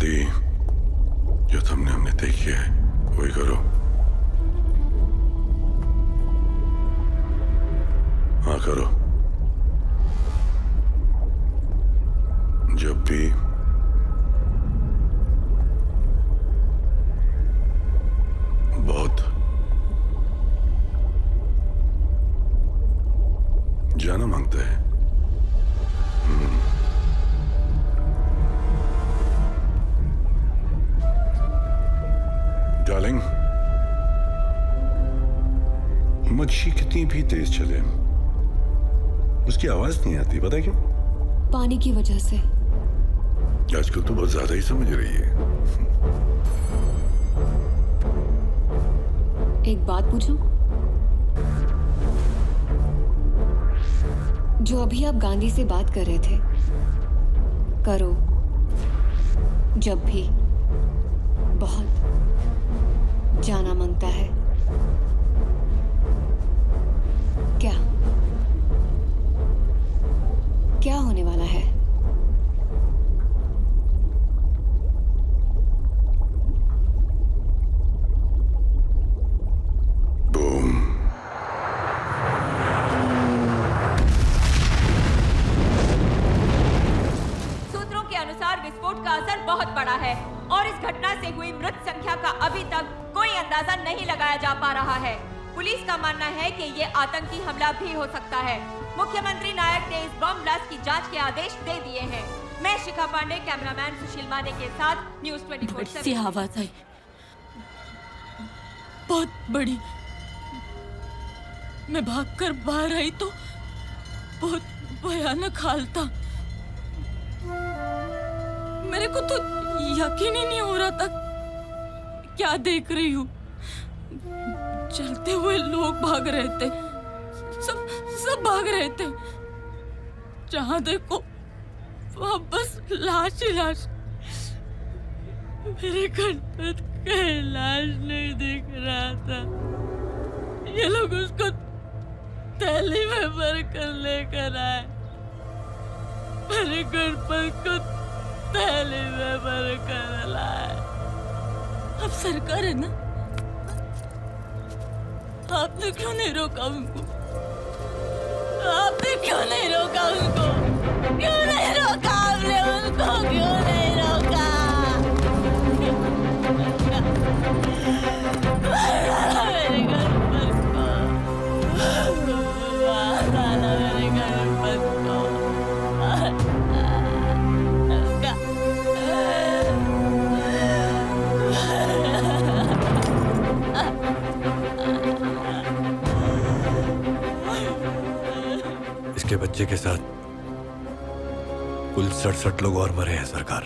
गलती जो तुमने हमने देखी है वही करो। हाँ करो। जब भी बहुत जाना मांगता है। डार्लिंग, मच्छी कितनी भी तेज चले उसकी आवाज नहीं आती, पता है क्यों? पानी की वजह से। आजकल तो बहुत ज्यादा ही समझ रही है। एक बात पूछूं? जो अभी आप गांधी से बात कर रहे थे, करो जब भी बहुत जाना मांगता है, क्या क्या होने वाला है? बूम। सूत्रों के अनुसार विस्फोट का असर बहुत बड़ा है और इस घटना से हुई मृत संख्या का अभी तक कोई अंदाजा नहीं लगाया जा पा रहा है। पुलिस का मानना है कि ये आतंकी हमला भी हो सकता है। मुख्यमंत्री नायक ने इस बम ब्लास्ट की जांच के आदेश दे दिए हैं। मैं शिखा पांडे, कैमरामैन सुशील माने के साथ न्यूज़ 24/7। सी आवाज आई, बहुत बड़ी। मैं भागकर बाहर आई तो बहुत भयानक हाल था। मेरे को तो यकीन ही नहीं हो रहा था क्या देख रही हूँ। चलते हुए लोग भाग रहे थे, सब भाग रहे थे। जहां देखो वहां बस लाश ही लाश। मेरे गणपत कहीं लाश नहीं दिख रहा था। ये लोग उसको थैली में भर कर लेकर आए। मेरे गणपत को थैली में भर कर लाए। अब सरकार है ना, आपने क्यों नहीं रोका उनको? आपने क्यों नहीं रोका उनको? क्यों नहीं रोका आपने उनको? क्यों नहीं रोका? मेरे घर पर को मेरे घर पर को इसके बच्चे के साथ कुल 67 लोग और मरे हैं सरकार।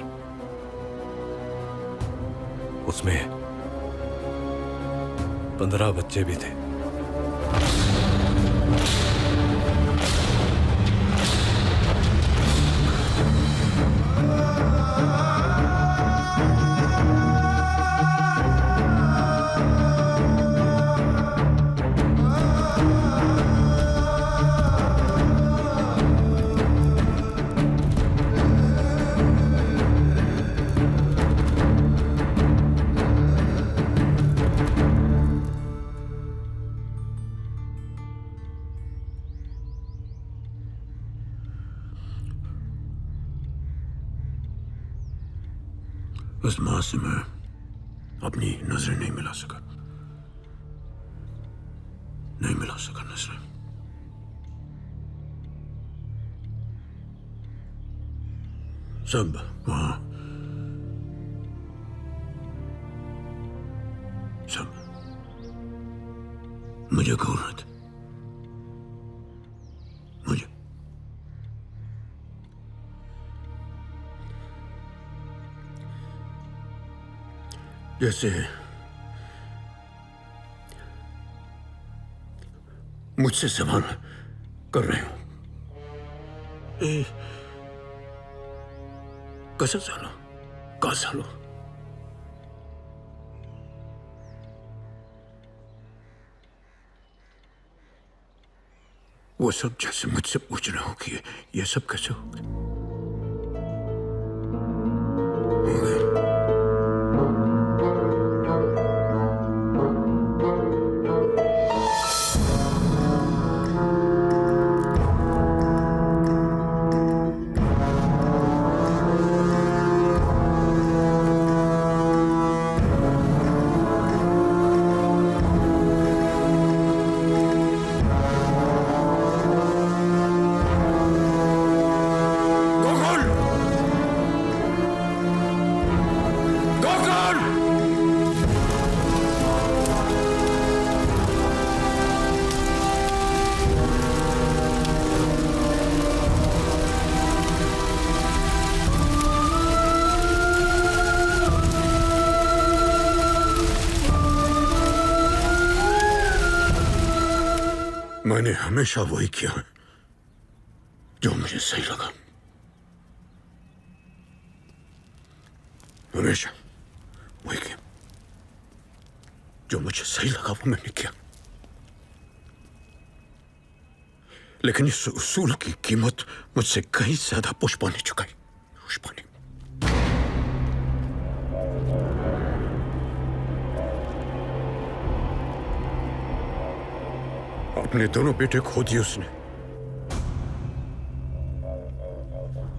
उसमें 15 बच्चे भी थे। उस मां से मैं अपनी नजरें नहीं मिला सका नजरें। सब वहां, सब मुझे घूर रहे थे। मुझे जैसे मुझसे सवाल कर रहे हो। कसं झालं? का झालं? वो सब जैसे मुझसे पूछ रहे हो कि ये सब कैसे हो गए। मैंने हमेशा वही किया है जो मुझे सही लगा। हमेशा वही किया जो मुझे सही लगा, वो मैंने किया। लेकिन इस उसूल की कीमत मुझसे कहीं ज्यादा पुष्पा ने चुकाई। पुष्पा ने। अपने दोनों बेटे खो दिए उसने।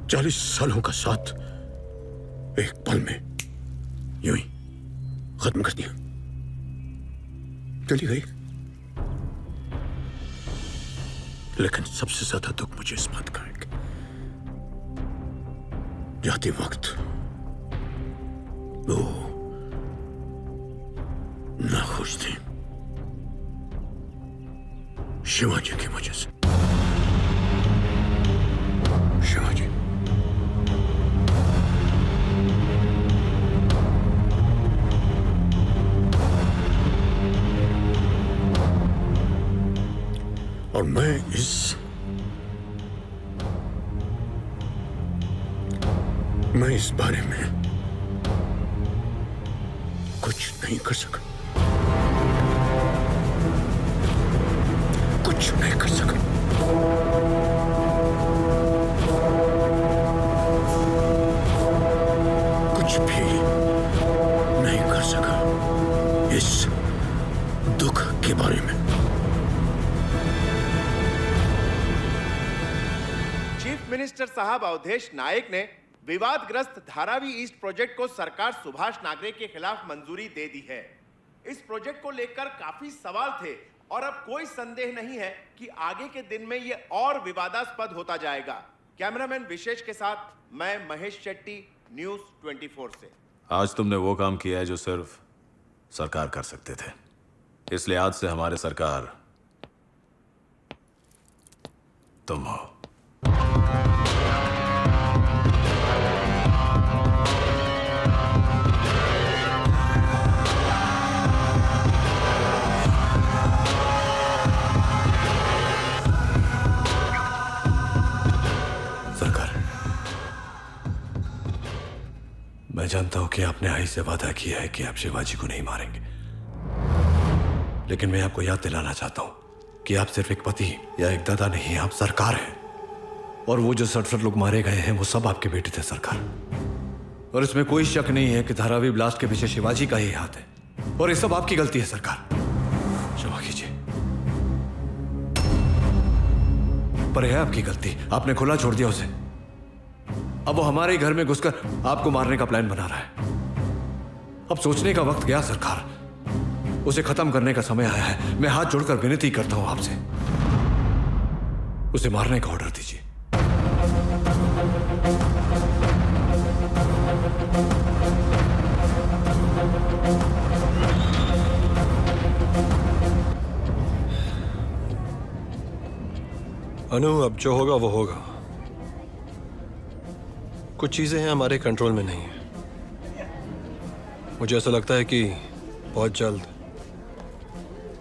40 सालों का साथ एक पल में यूं ही खत्म कर दिया। चली गई। लेकिन सबसे ज्यादा दुख मुझे इस बात का है कि जाते वक्त वो नाखुश थे शिवाजी की वजह से। शिवाजी। और मैं इस बारे में कुछ नहीं कर सका। कुछ नहीं कर सका। कुछ भी नहीं कर सका इस दुख के बारे में। चीफ मिनिस्टर साहब अवधेश नायक ने विवादग्रस्त धारावी ईस्ट प्रोजेक्ट को सरकार सुभाष नागरे के खिलाफ मंजूरी दे दी है। इस प्रोजेक्ट को लेकर काफी सवाल थे और अब कोई संदेह नहीं है कि आगे के दिन में यह और विवादास्पद होता जाएगा। कैमरामैन विशेष के साथ मैं महेश शेट्टी, न्यूज़ 24 से। आज तुमने वो काम किया है जो सिर्फ सरकार कर सकते थे, इसलिए आज से हमारे सरकार तुम हो। मैं जानता हूं कि आपने आई से वादा किया है कि आप शिवाजी को नहीं मारेंगे, लेकिन मैं आपको याद दिलाना चाहता हूं कि आप सिर्फ एक पति या एक दादा नहीं, आप सरकार हैं। और वो जो 67 लोग मारे गए हैं वो सब आपके बेटे थे सरकार। और इसमें कोई शक नहीं है कि धारावी ब्लास्ट के पीछे शिवाजी का ही हाथ है और ये सब आपकी गलती है सरकार। क्षमा कीजिए, पर यह आपकी गलती, आपने खुला छोड़ दिया उसे। अब वो हमारे ही घर में घुसकर आपको मारने का प्लान बना रहा है। अब सोचने का वक्त गया सरकार, उसे खत्म करने का समय आया है। मैं हाथ जोड़कर विनती करता हूं आपसे, उसे मारने का ऑर्डर दीजिए। अनु, अब जो होगा वो होगा। कुछ चीजें हैं हमारे कंट्रोल में नहीं है। मुझे ऐसा लगता है कि बहुत जल्द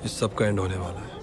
इस सब का एंड होने वाला है।